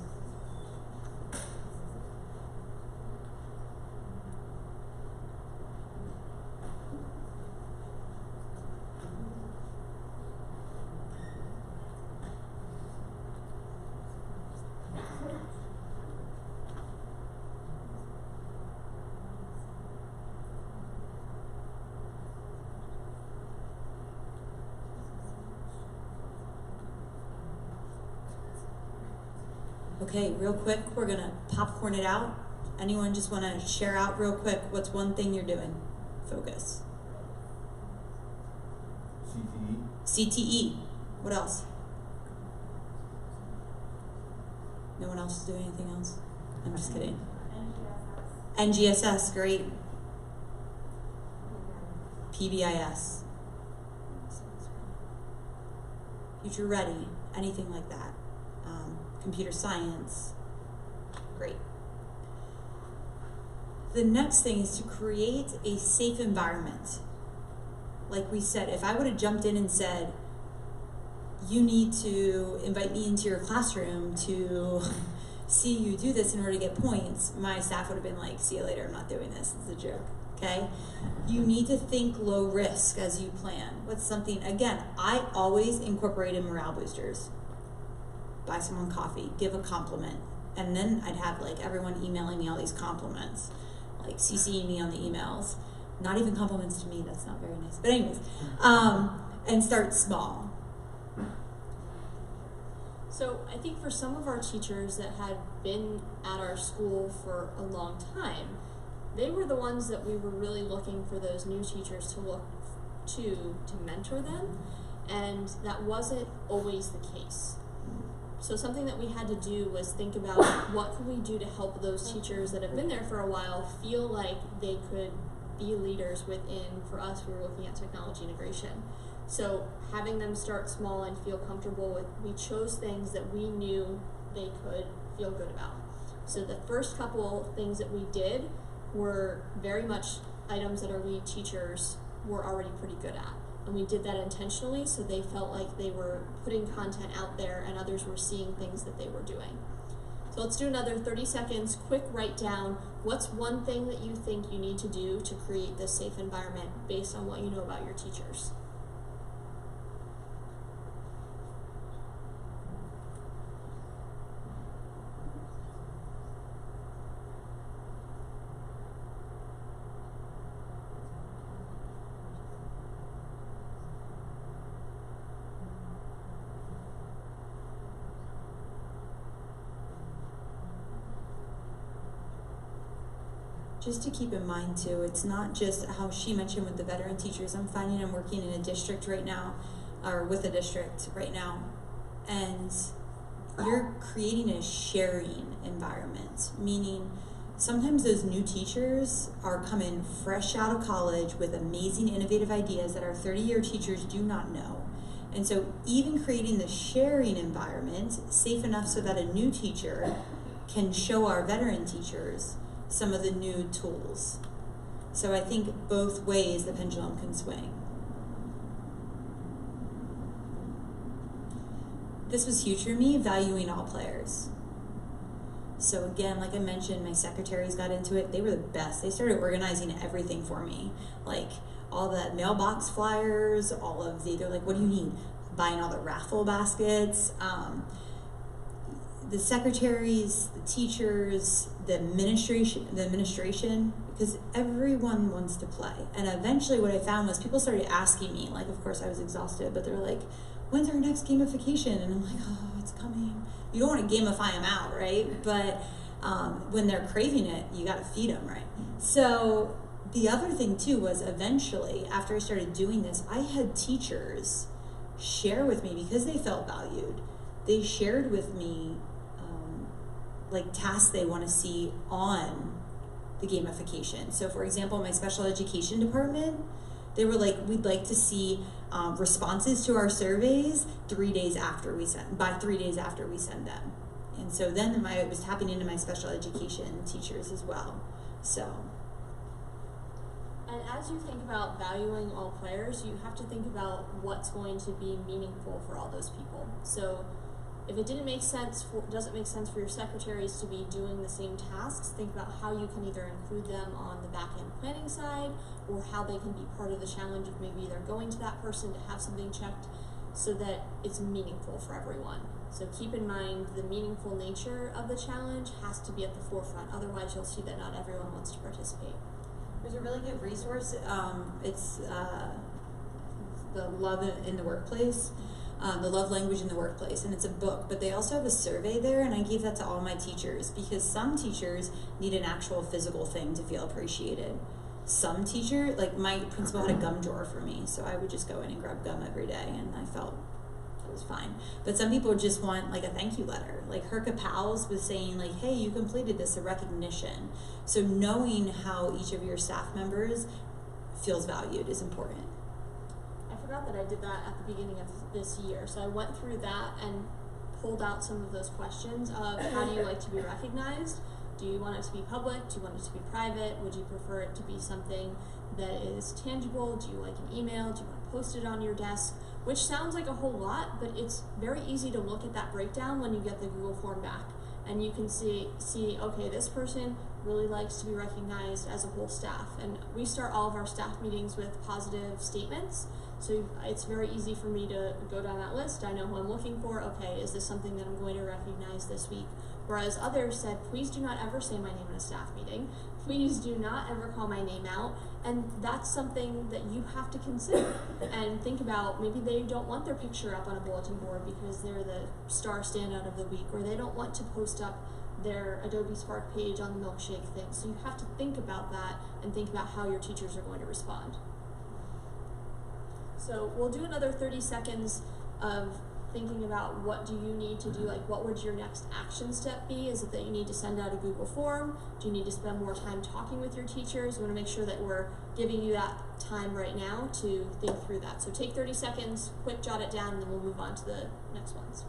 Okay, real quick, we're gonna popcorn it out. Anyone just wanna share out real quick, what's one thing you're doing? Focus. CTE. What else? No one else is doing anything else? I'm just kidding. NGSS, great. PBIS. Future Ready, anything like that. Computer science, great. The next thing is to create a safe environment. Like we said, if I would have jumped in and said, you need to invite me into your classroom to see you do this in order to get points, my staff would have been like, see you later, I'm not doing this, it's a joke, okay? You need to think low risk as you plan. What's something, again, I always incorporated morale boosters. Buy someone coffee, give a compliment, and then I'd have like everyone emailing me all these compliments, like CCing me on the emails. Not even compliments to me, that's not very nice. But anyways, and start small. So I think for some of our teachers that had been at our school for a long time, they were the ones that we were really looking for those new teachers to look to mentor them, and that wasn't always the case. So something that we had to do was think about what could we do to help those teachers that have been there for a while feel like they could be leaders within, for us, we were looking at technology integration. So having them start small and feel comfortable with, we chose things that we knew they could feel good about. So the first couple things that we did were very much items that our lead teachers were already pretty good at. And we did that intentionally so they felt like they were putting content out there and others were seeing things that they were doing. So let's do another 30 seconds, quick write down, what's one thing that you think you need to do to create this safe environment based on what you know about your teachers? Just to keep in mind too, it's not just how she mentioned with the veteran teachers. I'm finding I'm working in a district right now, or with a district right now, and you're creating a sharing environment, meaning sometimes those new teachers are coming fresh out of college with amazing innovative ideas that our 30-year teachers do not know. And so even creating the sharing environment safe enough so that a new teacher can show our veteran teachers some of the new tools. So I think both ways the pendulum can swing. This was huge for me, valuing all players. So again, like I mentioned, my secretaries got into it. They were the best. They started organizing everything for me. Like all the mailbox flyers, all of the, they're like, what do you need? Buying all the raffle baskets. The secretaries, the teachers, the administration, because everyone wants to play. And eventually what I found was people started asking me, like, of course I was exhausted, but they were like, when's our next gamification? And I'm like, oh, it's coming. You don't want to gamify them out, right? But when they're craving it, you got to feed them, right? So the other thing too was eventually, after I started doing this, I had teachers share with me because they felt valued. They shared with me like tasks they want to see on the gamification. So for example, my special education department, they were like, we'd like to see responses to our surveys by 3 days after we send them. And so then it was tapping into my special education teachers as well. So. And as you think about valuing all players, you have to think about what's going to be meaningful for all those people. So if it doesn't make sense for your secretaries to be doing the same tasks, think about how you can either include them on the back-end planning side or how they can be part of the challenge of maybe they're going to that person to have something checked so that it's meaningful for everyone. So keep in mind the meaningful nature of the challenge has to be at the forefront. Otherwise, you'll see that not everyone wants to participate. There's a really good resource. It's the Love in the Workplace. The Love Language in the Workplace, and it's a book, but they also have a survey there, and I gave that to all my teachers because some teachers need an actual physical thing to feel appreciated. Some teacher, like my principal had a gum drawer for me, so I would just go in and grab gum every day, and I felt it was fine. But some people just want like a thank you letter. Like Herka Powell's was saying like, hey, you completed this, a recognition. So knowing how each of your staff members feels valued is important. I forgot that I did that at the beginning of this year. So I went through that and pulled out some of those questions of how do you like to be recognized? Do you want it to be public? Do you want it to be private? Would you prefer it to be something that is tangible? Do you like an email? Do you want to post it on your desk? Which sounds like a whole lot, but it's very easy to look at that breakdown when you get the Google form back and you can see, okay, this person really likes to be recognized as a whole staff. And we start all of our staff meetings with positive statements. So it's very easy for me to go down that list. I know who I'm looking for. Okay, is this something that I'm going to recognize this week? Whereas others said, please do not ever say my name in a staff meeting. Please do not ever call my name out. And that's something that you have to consider and think about. Maybe they don't want their picture up on a bulletin board because they're the star standout of the week, or they don't want to post up their Adobe Spark page on the milkshake thing. So you have to think about that and think about how your teachers are going to respond. So we'll do another 30 seconds of thinking about what do you need to do, like what would your next action step be? Is it that you need to send out a Google form? Do you need to spend more time talking with your teachers? We want to make sure that we're giving you that time right now to think through that. So take 30 seconds, quick jot it down, and then we'll move on to the next ones.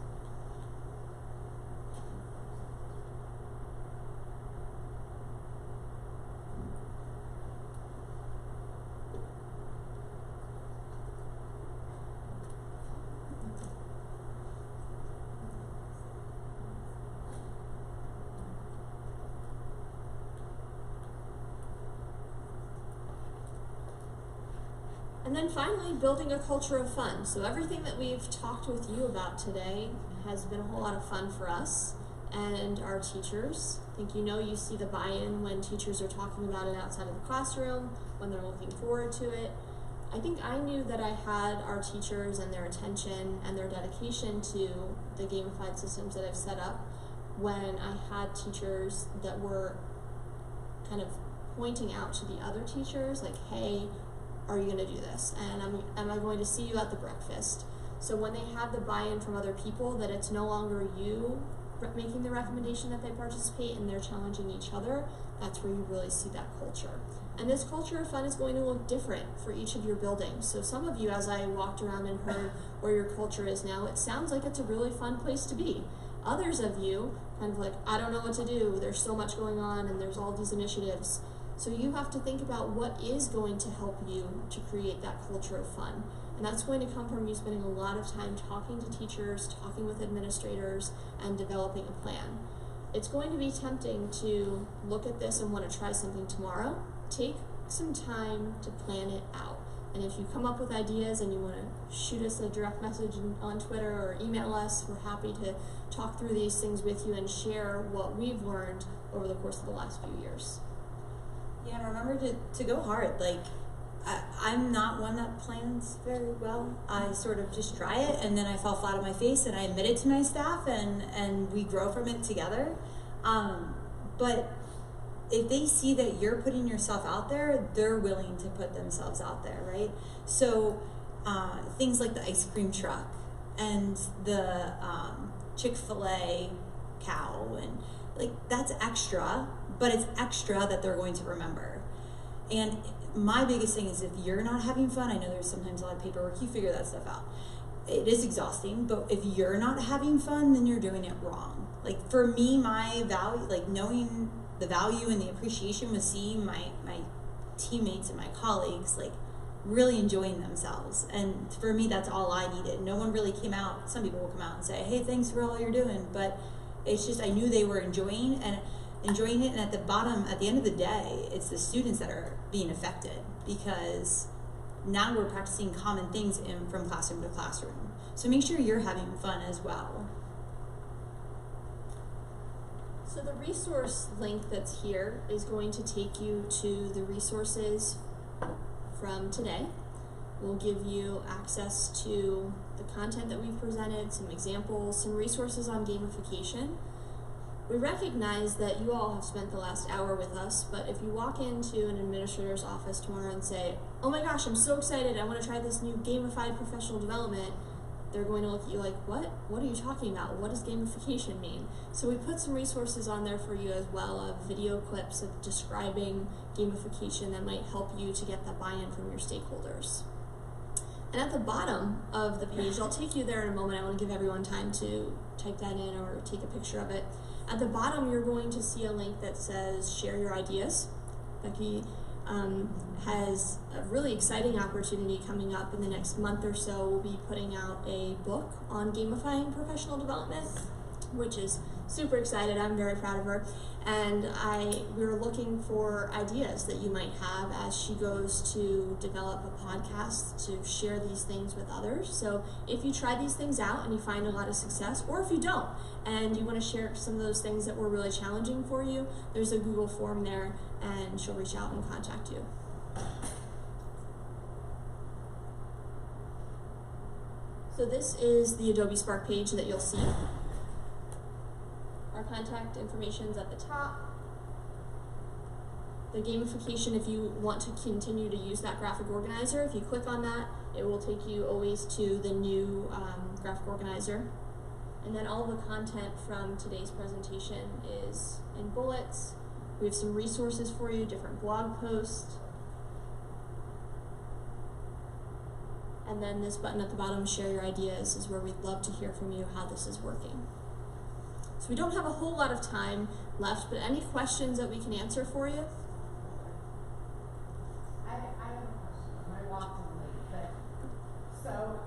And then finally, building a culture of fun. So everything that we've talked with you about today has been a whole lot of fun for us and our teachers. I think you see the buy-in when teachers are talking about it outside of the classroom, when they're looking forward to it. I think I knew that I had our teachers and their attention and their dedication to the gamified systems that I've set up when I had teachers that were kind of pointing out to the other teachers, like, hey, are you going to do this? And am I going to see you at the breakfast? So when they have the buy-in from other people, that it's no longer you making the recommendation that they participate and they're challenging each other, that's where you really see that culture. And this culture of fun is going to look different for each of your buildings. So some of you, as I walked around and heard where your culture is now, it sounds like it's a really fun place to be. Others of you, kind of like, I don't know what to do, there's so much going on and there's all these initiatives. So you have to think about what is going to help you to create that culture of fun. And that's going to come from you spending a lot of time talking to teachers, talking with administrators, and developing a plan. It's going to be tempting to look at this and want to try something tomorrow. Take some time to plan it out. And if you come up with ideas and you want to shoot us a direct message on Twitter or email us, we're happy to talk through these things with you and share what we've learned over the course of the last few years. Yeah, and remember to go hard. Like, I'm not one that plans very well. I sort of just try it, and then I fall flat on my face, and I admit it to my staff, and we grow from it together. But if they see that you're putting yourself out there, they're willing to put themselves out there, right? So things like the ice cream truck and the Chick-fil-A cow, and like, that's extra, but it's extra that they're going to remember. And my biggest thing is, if you're not having fun, I know there's sometimes a lot of paperwork, you figure that stuff out. It is exhausting, but if you're not having fun, then you're doing it wrong. Like, for me, my value, like knowing the value and the appreciation was seeing my teammates and my colleagues like really enjoying themselves. And for me, that's all I needed. No one really came out. Some people will come out and say, hey, thanks for all you're doing, but it's just, I knew they were enjoying it, and at the end of the day, it's the students that are being affected, because now we're practicing common things from classroom to classroom. So make sure you're having fun as well. So the resource link that's here is going to take you to the resources from today. We'll give you access to the content that we've presented, some examples, some resources on gamification. We recognize that you all have spent the last hour with us, but if you walk into an administrator's office tomorrow and say, oh my gosh, I'm so excited, I want to try this new gamified professional development, they're going to look at you like, what? What are you talking about? What does gamification mean? So we put some resources on there for you as well, of video clips of describing gamification that might help you to get that buy-in from your stakeholders. And at the bottom of the page, I'll take you there in a moment. I want to give everyone time to type that in or take a picture of it. At the bottom, you're going to see a link that says share your ideas. Becky has a really exciting opportunity coming up in the next month or so. We'll be putting out a book on gamifying professional development. which is super excited. I'm very proud of her. And we were looking for ideas that you might have as she goes to develop a podcast to share these things with others. So if you try these things out and you find a lot of success, or if you don't, and you want to share some of those things that were really challenging for you, there's a Google form there, and she'll reach out and contact you. So this is the Adobe Spark page that you'll see. Our contact information is at the top. The gamification, if you want to continue to use that graphic organizer, if you click on that, it will take you always to the new graphic organizer. And then all the content from today's presentation is in bullets. We have some resources for you, different blog posts. And then this button at the bottom, share your ideas, is where we'd love to hear from you how this is working. So we don't have a whole lot of time left, but any questions that we can answer for you? I have a question. I walked in late, but so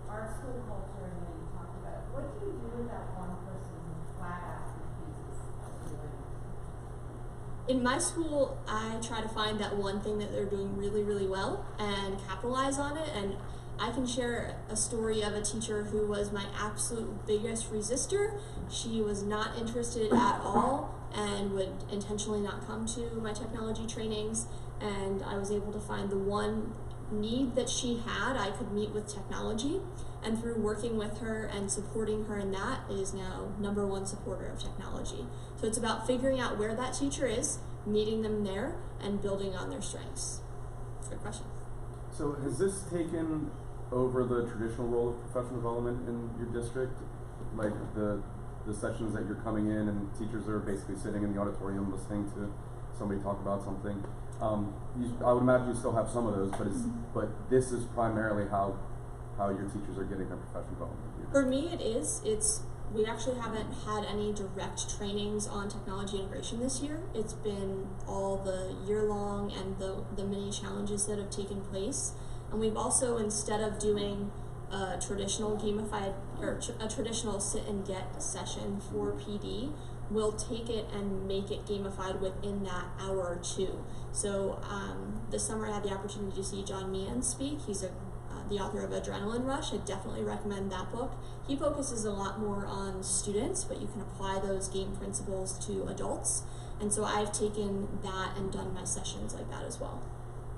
our school culture, and then you talked about it. What do you do with that one person who flat out refuses to do it? In my school, I try to find that one thing that they're doing really, really well and capitalize on it. And I can share a story of a teacher who was my absolute biggest resistor. She was not interested at all and would intentionally not come to my technology trainings. And I was able to find the one need that she had. I could meet with technology. And through working with her and supporting her in that, is now #1 supporter of technology. So it's about figuring out where that teacher is, meeting them there, and building on their strengths. Good question. So has this taken over the traditional role of professional development in your district? Like the sessions that you're coming in and teachers are basically sitting in the auditorium listening to somebody talk about something. I would imagine you still have some of those, but this is primarily how your teachers are getting their professional development. For me, it is. We actually haven't had any direct trainings on technology integration this year. It's been all the year long and the many challenges that have taken place. And we've also, instead of doing a traditional gamified or a traditional sit and get session for PD, we'll take it and make it gamified within that hour or two. So this summer I had the opportunity to see John Meehan speak. He's the author of Adrenaline Rush. I definitely recommend that book. He focuses a lot more on students, but you can apply those game principles to adults. And so I've taken that and done my sessions like that as well.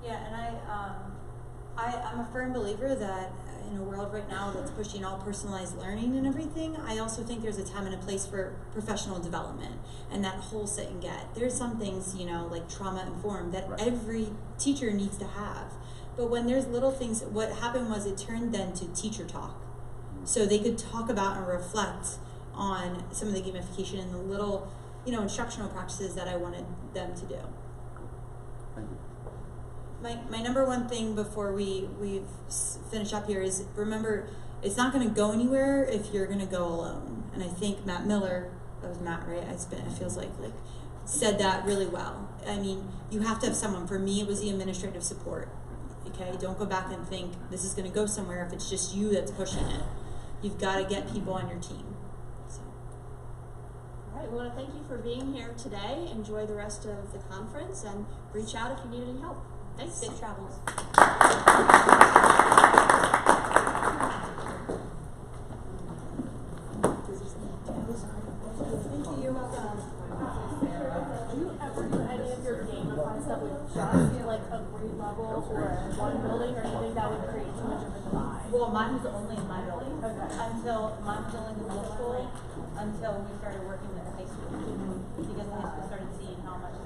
Yeah, and I'm a firm believer that in a world right now that's pushing all personalized learning and everything, I also think there's a time and a place for professional development and that whole sit and get. There's some things, like trauma informed that every teacher needs to have. But when there's little things, what happened was it turned then to teacher talk. So they could talk about and reflect on some of the gamification and the little, instructional practices that I wanted them to do. Thank you. My #1 thing before we finish up here is, remember, it's not going to go anywhere if you're going to go alone. And I think Matt Miller, that was Matt, right? It feels like said that really well. I mean, you have to have someone. For me, it was the administrative support. Okay, don't go back and think this is going to go somewhere if it's just you that's pushing it. You've got to get people on your team. So. All right, we want to thank you for being here today. Enjoy the rest of the conference and reach out if you need any help. Thanks. Safe travels. Do you ever do any of your gamified stuff with just like a grade level or one building, or anything that would create too much of a divide? Well, mine was only in my building Okay. until mine was only in the middle school until we started working with the high school because the high school started seeing how much